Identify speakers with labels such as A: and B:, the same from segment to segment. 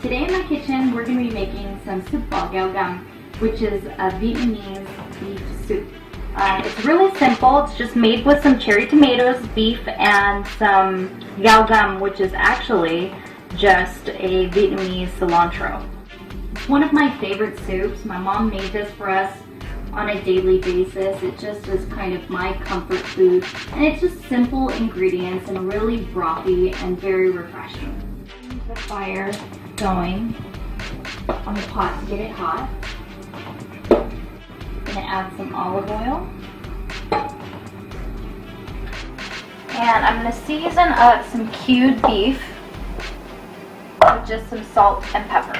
A: Today in my kitchen, we're going to be making some soup bò gao gam, which is a Vietnamese beef soup. It's really simple. It's just made with some cherry tomatoes, beef, and some gao gam, which is actually just a Vietnamese cilantro. It's one of my favorite soups. My mom made this for us on a daily basis. It just is kind of my comfort food, and it's just simple ingredients and really brothy and very refreshing. The fire going on the pot to get it hot. I'm gonna add some olive oil, and I'm gonna season up some cued beef with just some salt and pepper.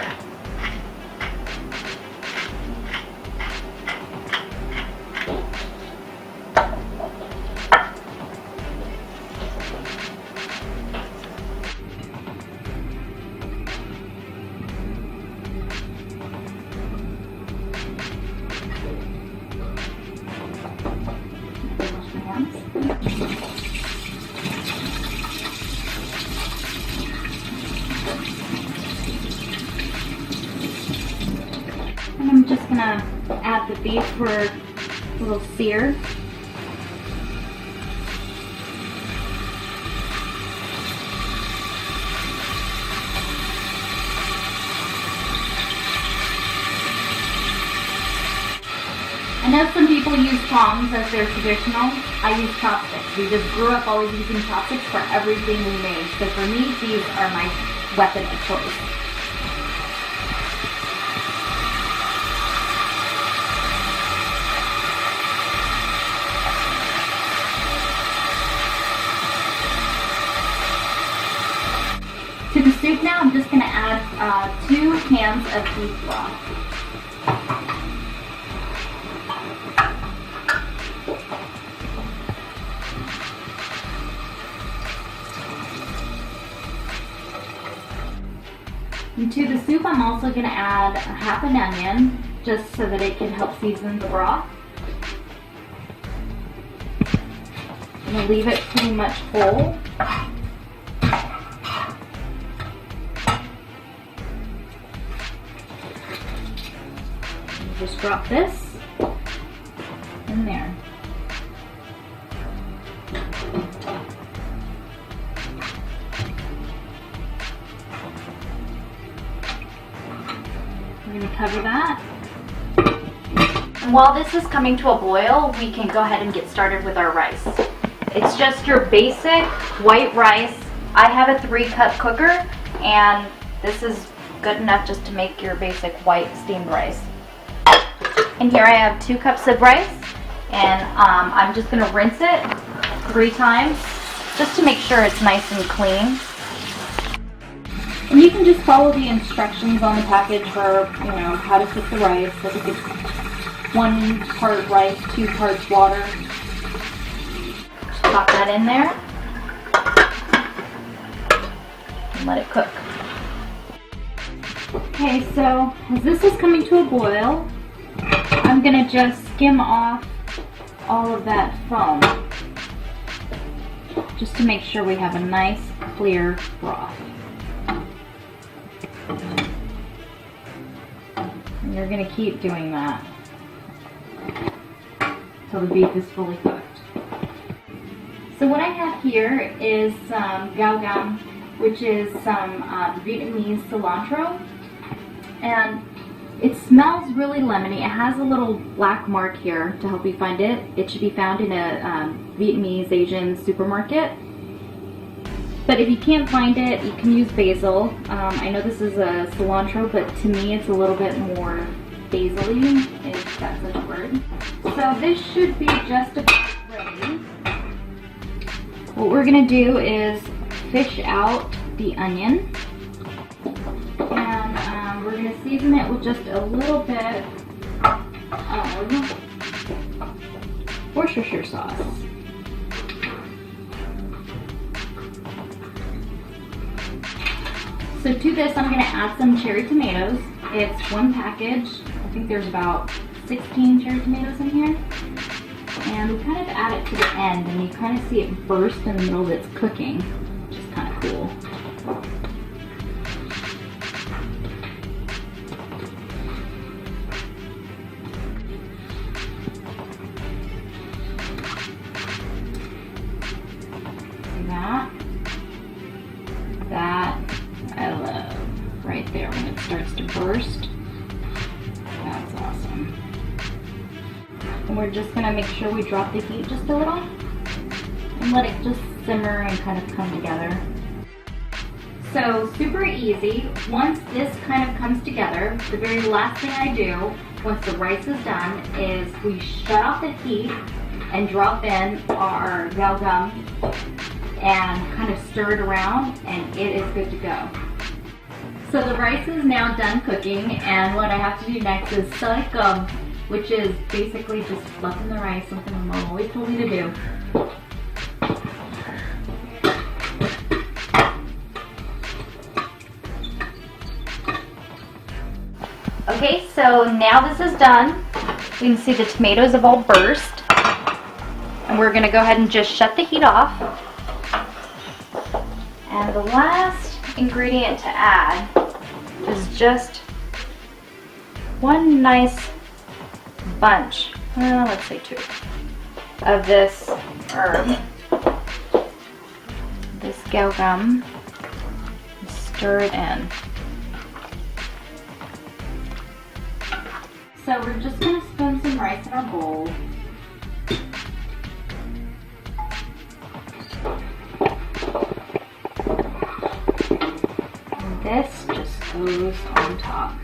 A: And I'm just gonna add the beef for a little sear. I know some people use tongs as their traditional. I use chopsticks. We just grew up always using chopsticks for everything we made. So for me, these are my weapon of choice. To the soup now, I'm just going to add 2 cans of beef broth. And to the soup, I'm also going to add half an onion, just so that it can help season the broth. I'm going to leave it pretty much whole. Just drop this in there. We're going to cover that. And while this is coming to a boil, we can go ahead and get started with our rice. It's just your basic white rice. I have a 3-cup cooker, and this is good enough just to make your basic white steamed rice. And here I have 2 cups of rice, and I'm just going to rinse it 3 times just to make sure it's nice and clean. And you can just follow the instructions on the package for, how to cook the rice. I think it's 1 part rice, 2 parts water. Just pop that in there and let it cook. Okay, so as this is coming to a boil, I'm going to just skim off all of that foam, just to make sure we have a nice, clear broth. And you're going to keep doing that until the beef is fully cooked. So what I have here is some gao gam, which is some Vietnamese cilantro, and it smells really lemony. It has a little black mark here to help you find it. It should be found in a Vietnamese Asian supermarket. But if you can't find it, you can use basil. I know this is a cilantro, but to me it's a little bit more basil-y, if that's such a word. So this should be just about ready. What we're going to do is fish out the onion. And we're going to season it with just a little bit of Worcestershire sauce. So to this, I'm going to add some cherry tomatoes. It's 1 package. I think there's about 16 cherry tomatoes in here. And we kind of add it to the end, and you kind of see it burst in the middle of its cooking, which is kind of cool. starts to burst. That's awesome. And we're just gonna make sure we drop the heat just a little and let it just simmer and kind of come together. So super easy. Once this kind of comes together, the very last thing I do once the rice is done is we shut off the heat and drop in our gao gum and kind of stir it around, and it is good to go. So the rice is now done cooking, and what I have to do next is salicum, which is basically just fluffing the rice, something my mom always told me to do. Okay, so now this is done. We can see the tomatoes have all burst. And we're gonna go ahead and just shut the heat off. And the last ingredient to add is just one nice bunch, let's say 2, of this herb, this gao gum. Stir it in. So we're just going to spoon some rice in our bowl. And this just goes on top.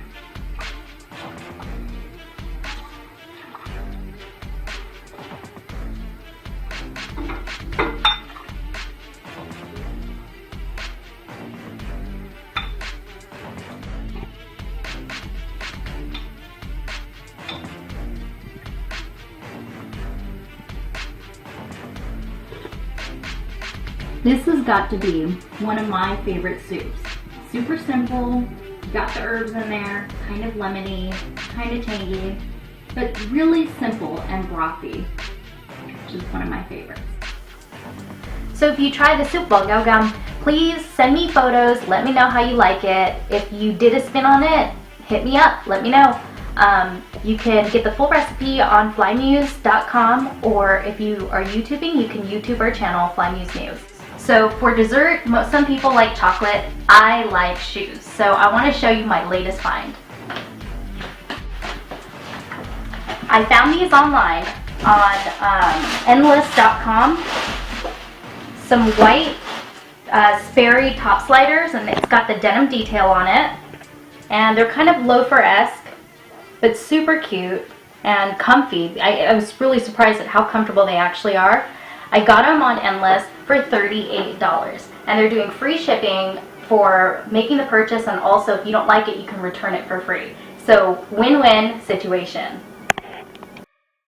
A: This has got to be one of my favorite soups. Super simple, got the herbs in there, kind of lemony, kind of tangy, but really simple and brothy, which is one of my favorites. So if you try the soup ball gao gum, please send me photos, let me know how you like it. If you did a spin on it, hit me up, let me know. You can get the full recipe on flymuse.com, or if you are YouTubing, you can YouTube our channel, Flymuse News. So for dessert, some people like chocolate, I like shoes. So I want to show you my latest find. I found these online on endless.com. Some white Sperry top sliders, and it's got the denim detail on it. And they're kind of loafer-esque, but super cute and comfy. I was really surprised at how comfortable they actually are. I got them on Endless for $38, and they're doing free shipping for making the purchase, and also if you don't like it, you can return it for free. So win-win situation.